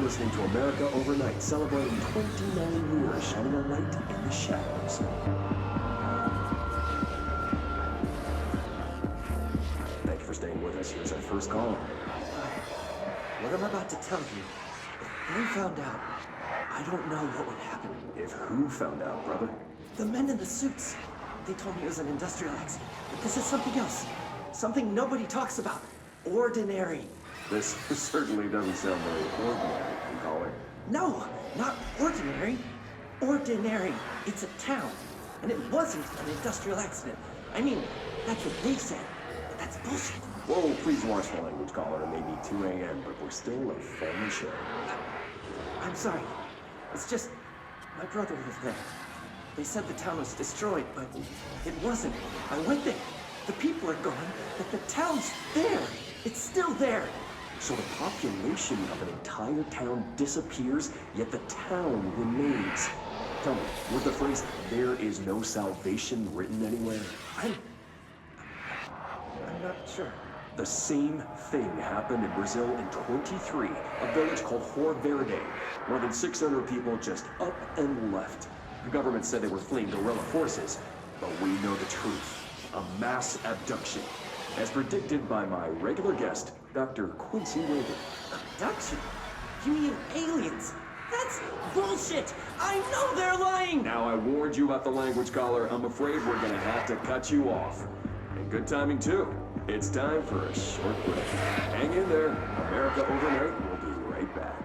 listening to America Overnight, celebrating 29 years shining a light in the shadows. Thank you for staying with us. Here's our first call. What I'm about to tell you, if they found out, I don't know what would happen. If who found out, brother? The men in the suits. They told me it was an industrial accident, but this is something else. Something nobody talks about. Ordinary. This certainly doesn't sound very ordinary, caller. No, not ordinary. Ordinary. It's a town. And it wasn't an industrial accident. I mean, that's what they said. But that's bullshit. Whoa, please watch the language, caller. It may be 2 a.m., but we're still a family show. I'm sorry. It's just, my brother lived there. They said the town was destroyed, but it wasn't. I went there. The people are gone, but the town's there. It's still there. So the population of an entire town disappears, yet the town remains. Tell me, was the phrase, "there is no salvation," written anywhere? I'm not sure. The same thing happened in Brazil in 23, a village called Rio Verde. More than 600 people just up and left. The government said they were fleeing guerrilla forces, but we know the truth. A mass abduction, as predicted by my regular guest, Dr. Quincy Reagan. Abduction? You mean aliens? That's bullshit! I know they're lying! Now I warned you about the language, caller. I'm afraid we're gonna have to cut you off. And good timing, too. It's time for a short break. Hang in there. America Overnight will be right back.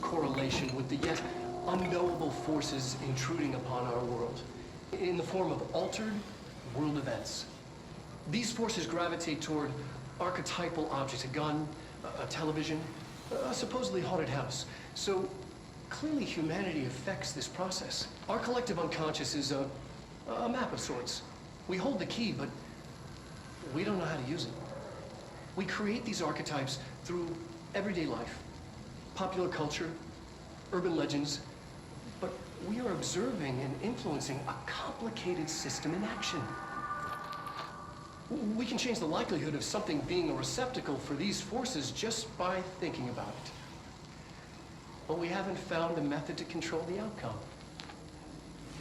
Correlation with the yet unknowable forces intruding upon our world in the form of altered world events. These forces gravitate toward archetypal objects, a gun, a television, a supposedly haunted house. So clearly humanity affects this process. Our collective unconscious is a map of sorts. We hold the key, but we don't know how to use it. We create these archetypes through everyday life. Popular culture, urban legends, but we are observing and influencing a complicated system in action. We can change the likelihood of something being a receptacle for these forces just by thinking about it. But we haven't found a method to control the outcome.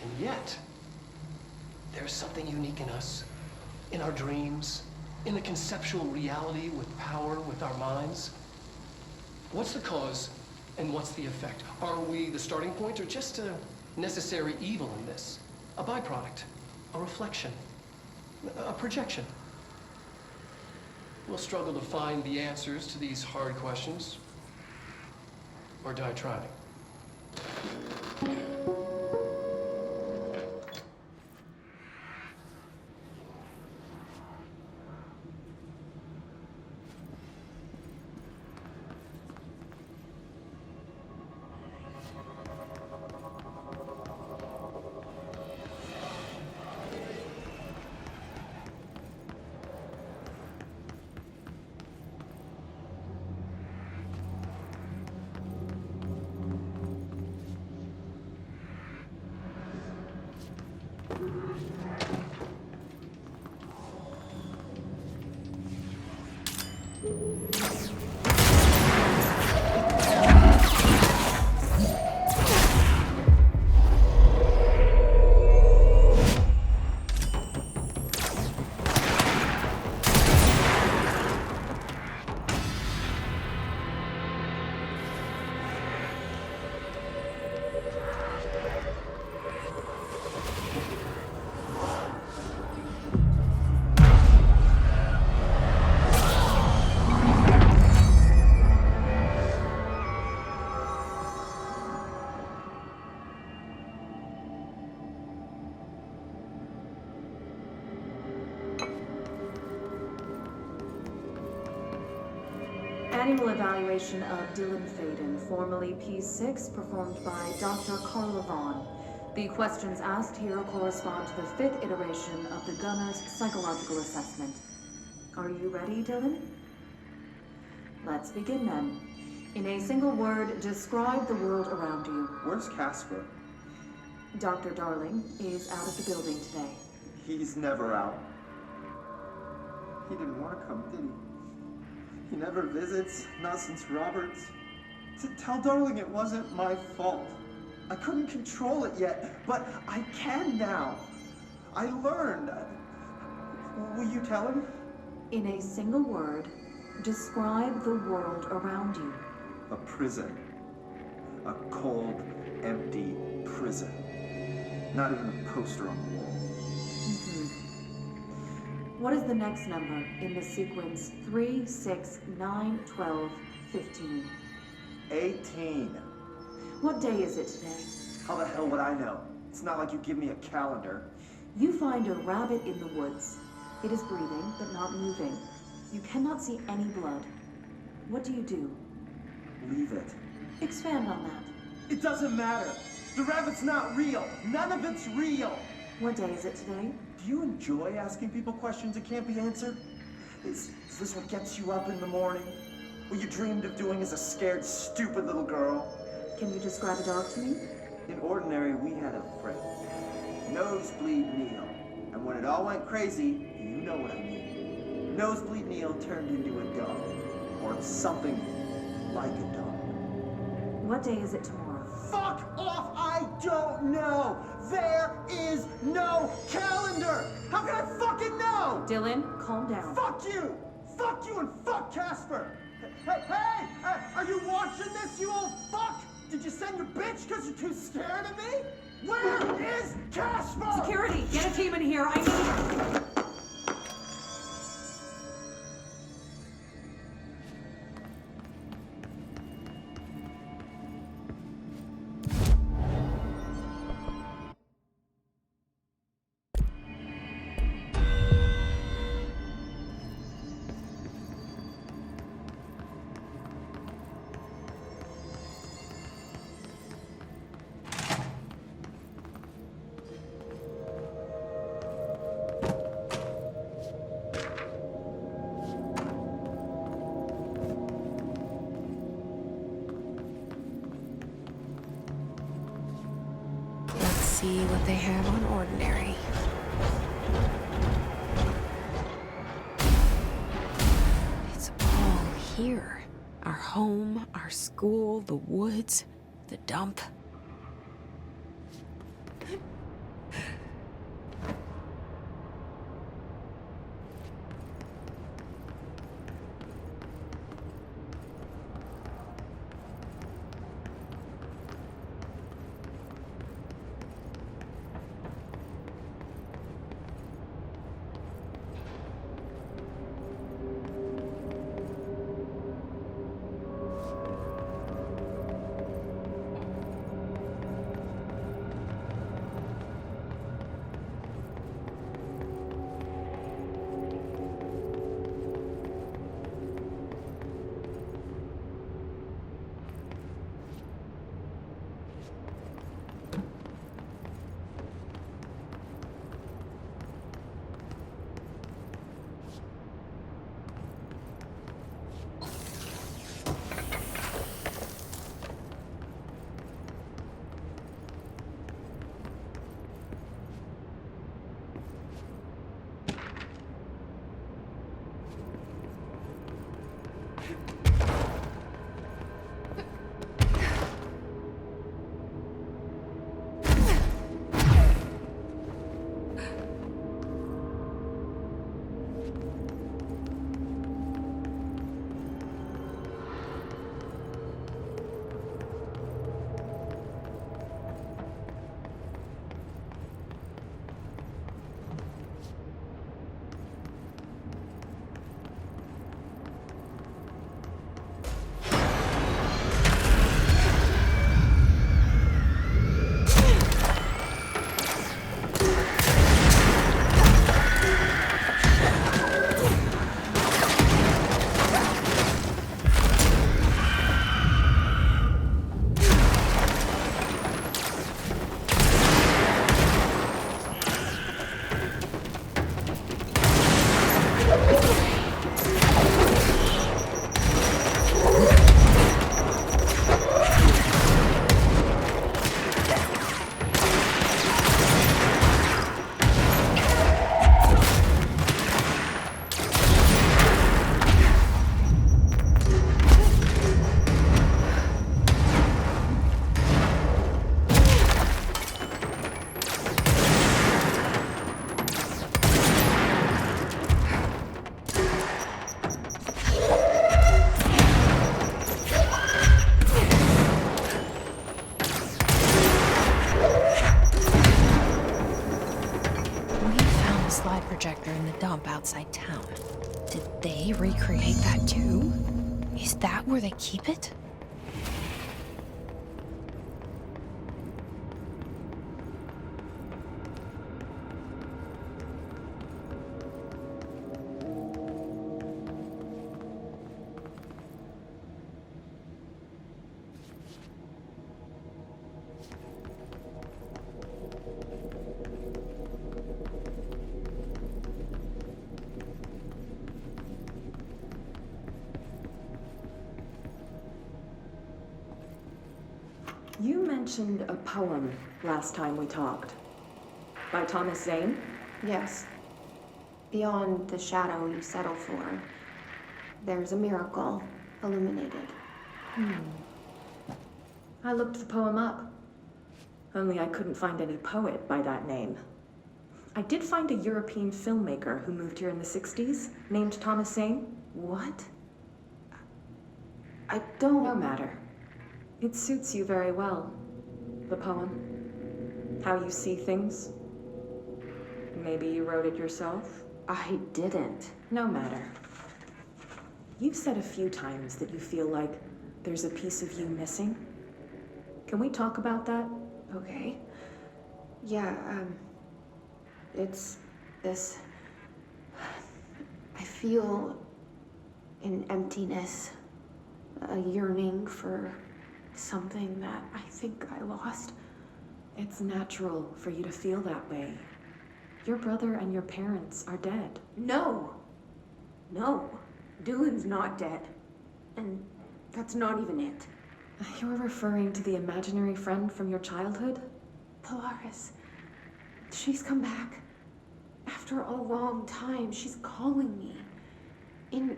And yet, there's something unique in us, in our dreams, in the conceptual reality with power with our minds. What's the cause and what's the effect? Are we the starting point or just a necessary evil in this? A byproduct, a reflection, a projection? We'll struggle to find the answers to these hard questions, or die trying. Manual evaluation of Dylan Faden, formerly P6, performed by Dr. Carla Vaughn. The questions asked here correspond to the 5th iteration of the Gunner's psychological assessment. Are you ready, Dylan? Let's begin then. In a single word, describe the world around you. Where's Casper? Dr. Darling is out of the building today. He's never out. He didn't want to come, did he? He never visits, not since Roberts. Tell Darling it wasn't my fault. I couldn't control it yet, but I can now. I learned. Will you tell him? In a single word, describe the world around you. A prison. A cold, empty prison. Not even a poster on the wall. What is the next number in the sequence 3, 6, 9, 12, 15? 18. What day is it today? How the hell would I know? It's not like you give me a calendar. You find a rabbit in the woods. It is breathing, but not moving. You cannot see any blood. What do you do? Leave it. Expand on that. It doesn't matter. The rabbit's not real. None of it's real. What day is it today? Do you enjoy asking people questions that can't be answered? Is this what gets you up in the morning? What you dreamed of doing as a scared, stupid little girl? Can you describe a dog to me? In Ordinary, we had a friend. Nosebleed Neil. And when it all went crazy, you know what I mean. Nosebleed Neil turned into a dog. Or something like a dog. What day is it tomorrow? Fuck off! I don't know! There is no calendar! How can I fucking know? Dylan, calm down. Fuck you! Fuck you and fuck Casper! Hey! Are you watching this, you old fuck? Did you send your bitch because you're too scared of me? Where is Casper? Security, get a team in here. I need... See what they have on Ordinary. It's all here. Our home, our school, the woods, the dump. slide projector in the dump outside town. Did they recreate that too? Is that where they keep it? You mentioned a poem last time we talked. By Thomas Zane? Yes. Beyond the shadow you settle for, there's a miracle illuminated. I looked the poem up. Only I couldn't find any poet by that name. I did find a European filmmaker who moved here in the 60s, named Thomas Zane. What? I don't... No matter. It suits you very well, the poem. How you see things. Maybe you wrote it yourself? I didn't. No matter. You've said a few times that you feel like there's a piece of you missing. Can we talk about that? Okay. Yeah, it's this... I feel an emptiness, a yearning for something that I think I lost. It's natural for you to feel that way. Your brother and your parents are dead. No. No. Dylan's not dead. And that's not even it. You're referring to the imaginary friend from your childhood? Polaris. She's come back. After a long time, she's calling me. In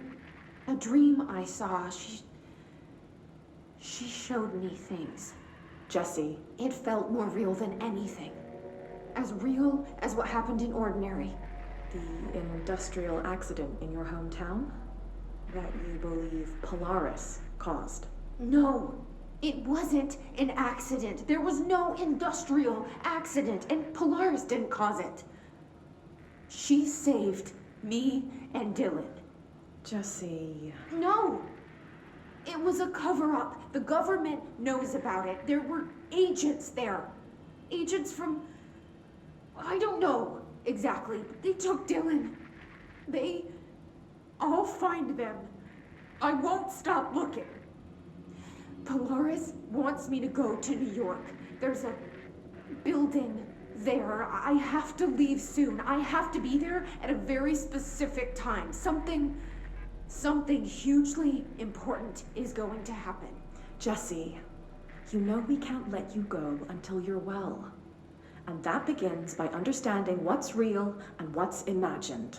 a dream I saw, she showed me things. Jesse. It felt more real than anything. As real as what happened in Ordinary. The industrial accident in your hometown? That you believe Polaris caused? No, it wasn't an accident. There was no industrial accident, and Polaris didn't cause it. She saved me and Dylan. Jesse... No! It was a cover-up. The government knows about it. There were agents there. Agents from... I don't know exactly, but they took Dylan. I'll find them. I won't stop looking. Polaris wants me to go to New York. There's a building there. I have to leave soon. I have to be there at a very specific time. Something hugely important is going to happen. Jesse, you know we can't let you go until you're well. And that begins by understanding what's real and what's imagined.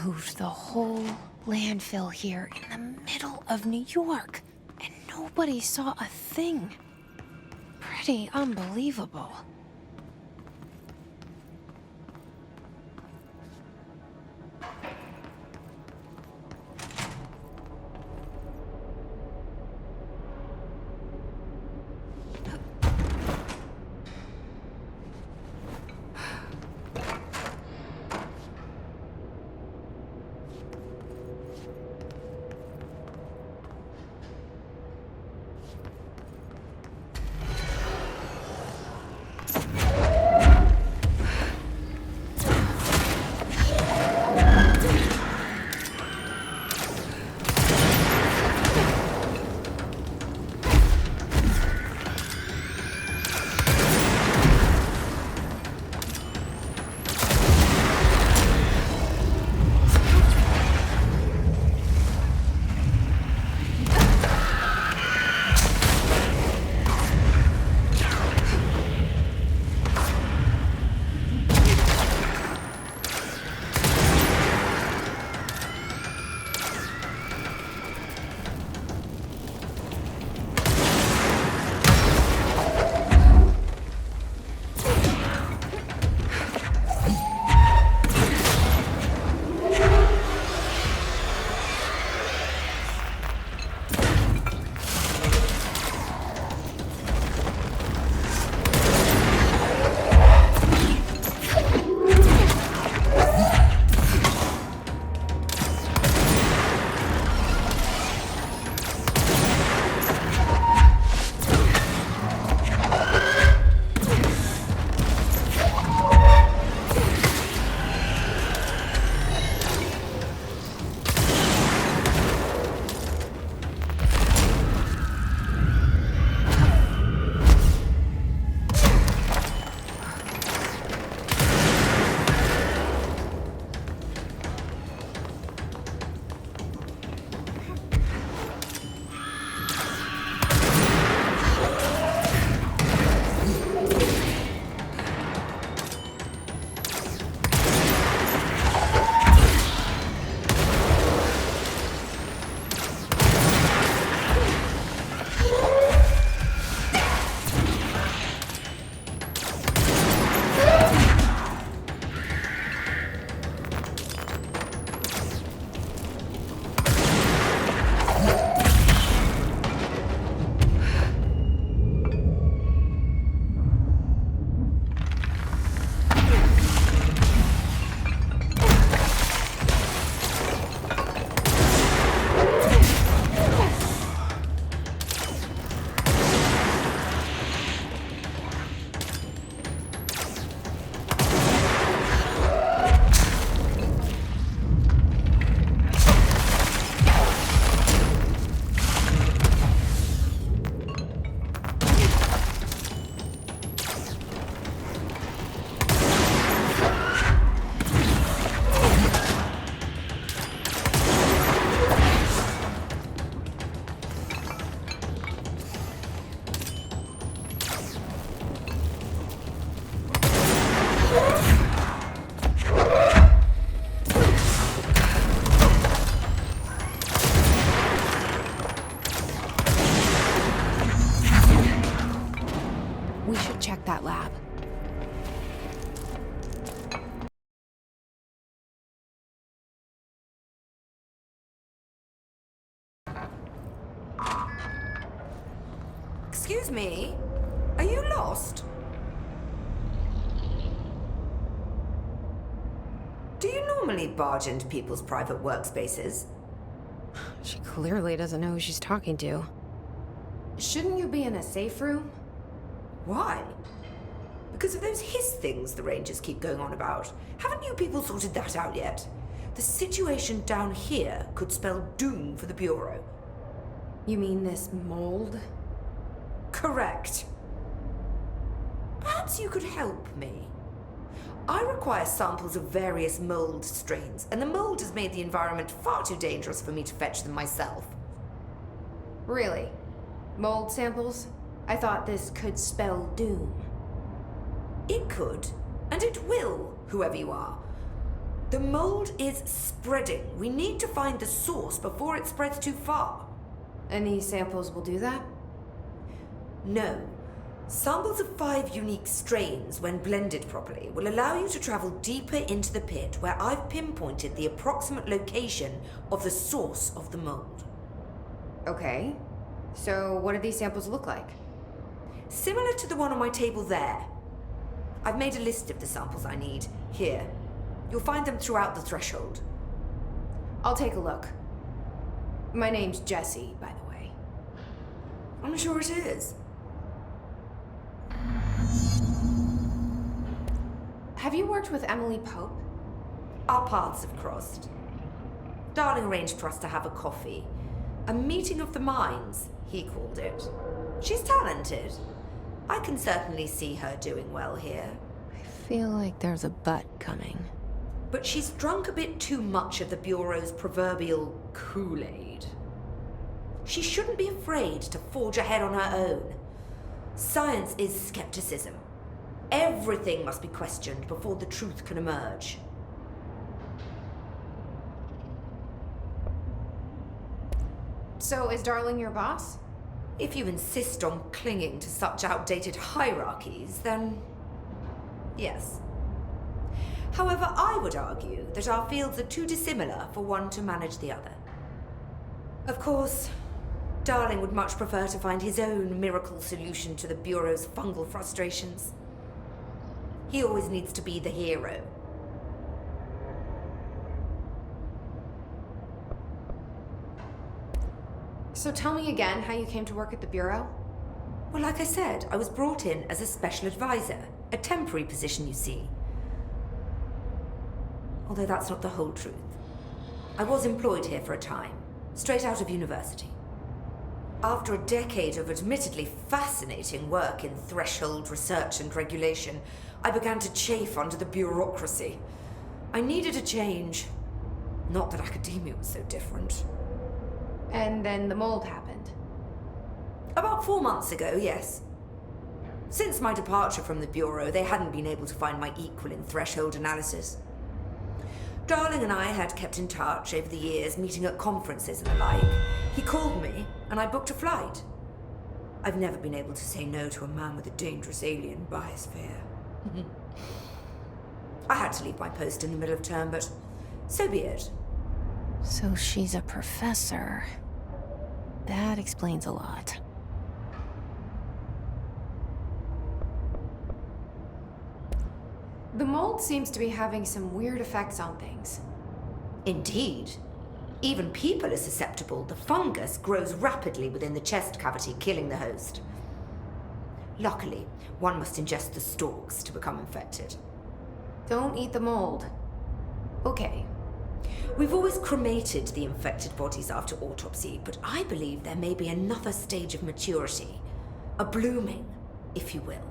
Moved the whole landfill here in the middle of New York, and nobody saw a thing. Pretty unbelievable. that lab. Excuse me? Are you lost? Do you normally barge into people's private workspaces? She clearly doesn't know who she's talking to. Shouldn't you be in a safe room? Why? Because of those hiss things the Rangers keep going on about. Haven't you people sorted that out yet? The situation down here could spell doom for the Bureau. You mean this mold? Correct. Perhaps you could help me. I require samples of various mold strains, and the mold has made the environment far too dangerous for me to fetch them myself. Really? Mold samples? I thought this could spell doom. It could, and it will, whoever you are. The mold is spreading. We need to find the source before it spreads too far. And these samples will do that? No. Samples of 5 unique strains, when blended properly, will allow you to travel deeper into the pit where I've pinpointed the approximate location of the source of the mold. Okay. So what do these samples look like? Similar to the one on my table there. I've made a list of the samples I need. Here. You'll find them throughout the threshold. I'll take a look. My name's Jessie, by the way. I'm sure it is. Have you worked with Emily Pope? Our paths have crossed. Darling arranged for us to have a coffee. A meeting of the minds, he called it. She's talented. I can certainly see her doing well here. I feel like there's a but coming. But she's drunk a bit too much of the Bureau's proverbial Kool-Aid. She shouldn't be afraid to forge ahead on her own. Science is skepticism. Everything must be questioned before the truth can emerge. So is Darling your boss? If you insist on clinging to such outdated hierarchies, then yes. However, I would argue that our fields are too dissimilar for one to manage the other. Of course, Darling would much prefer to find his own miracle solution to the Bureau's fungal frustrations. He always needs to be the hero. So tell me again how you came to work at the Bureau? Well, like I said, I was brought in as a special advisor. A temporary position, you see. Although that's not the whole truth. I was employed here for a time, straight out of university. After a decade of admittedly fascinating work in threshold research and regulation, I began to chafe under the bureaucracy. I needed a change. Not that academia was so different. And then the mold happened. About 4 months ago, yes. Since my departure from the Bureau, they hadn't been able to find my equal in threshold analysis. Darling and I had kept in touch over the years, meeting at conferences and the like. He called me, and I booked a flight. I've never been able to say no to a man with a dangerous alien biosphere. I had to leave my post in the middle of term, but so be it. So she's a professor. That explains a lot. The mold seems to be having some weird effects on things. Indeed. Even people are susceptible. The fungus grows rapidly within the chest cavity, killing the host. Luckily, one must ingest the stalks to become infected. Don't eat the mold. Okay. We've always cremated the infected bodies after autopsy, but I believe there may be another stage of maturity. A blooming, if you will.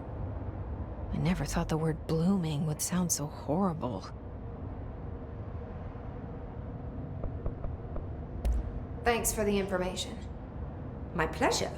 I never thought the word blooming would sound so horrible. Thanks for the information. My pleasure.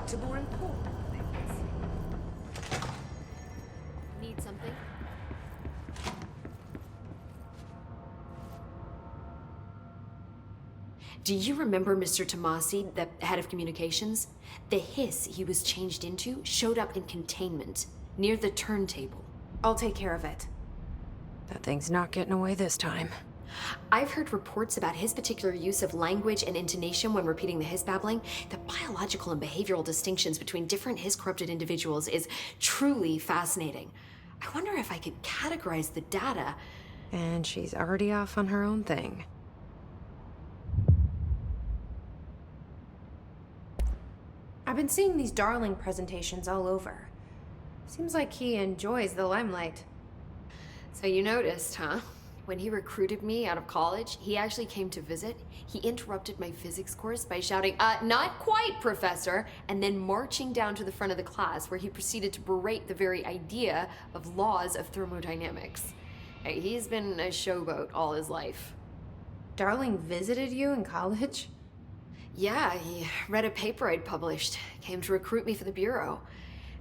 to more important things. Need something? Do you remember Mr. Tomasi, the head of communications? The hiss he was changed into showed up in containment, near the turntable. I'll take care of it. That thing's not getting away this time. I've heard reports about his particular use of language and intonation when repeating the hiss babbling. The biological and behavioral distinctions between different hiss-corrupted individuals is truly fascinating. I wonder if I could categorize the data. And she's already off on her own thing. I've been seeing these Darling presentations all over. Seems like he enjoys the limelight. So you noticed, huh? When he recruited me out of college, he actually came to visit. He interrupted my physics course by shouting, not quite, Professor, and then marching down to the front of the class where he proceeded to berate the very idea of laws of thermodynamics. Hey, he's been a showboat all his life. Darling visited you in college? Yeah, he read a paper I'd published, came to recruit me for the Bureau.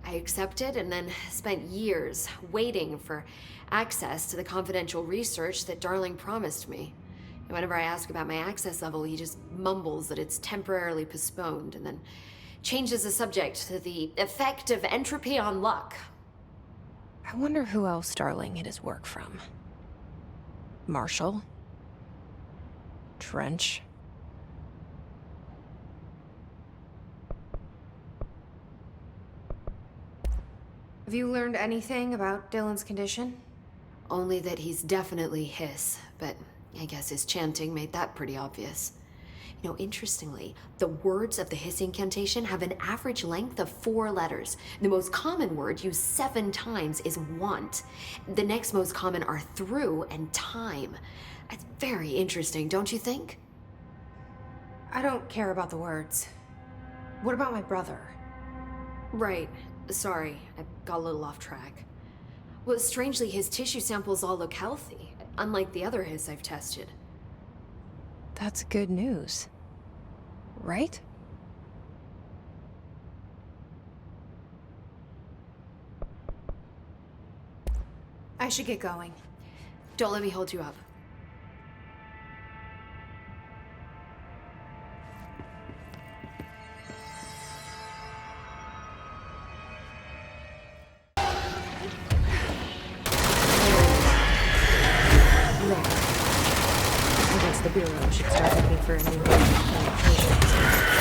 I accepted and then spent years waiting for access to the confidential research that Darling promised me. And whenever I ask about my access level, he just mumbles that it's temporarily postponed and then changes the subject to the effect of entropy on luck. I wonder who else Darling hid his work from. Marshall? Trench? Have you learned anything about Dylan's condition? Only that he's definitely hiss, but I guess his chanting made that pretty obvious. You know, interestingly, the words of the hiss incantation have an average length of 4 letters. The most common word used 7 times is want. The next most common are through and time. That's very interesting, don't you think? I don't care about the words. What about my brother? Right. Sorry, I got a little off track. Well, strangely, his tissue samples all look healthy, unlike the other hiss I've tested. That's good news. Right? I should get going. Don't let me hold you up. I guess the Bureau should start looking for a new communications.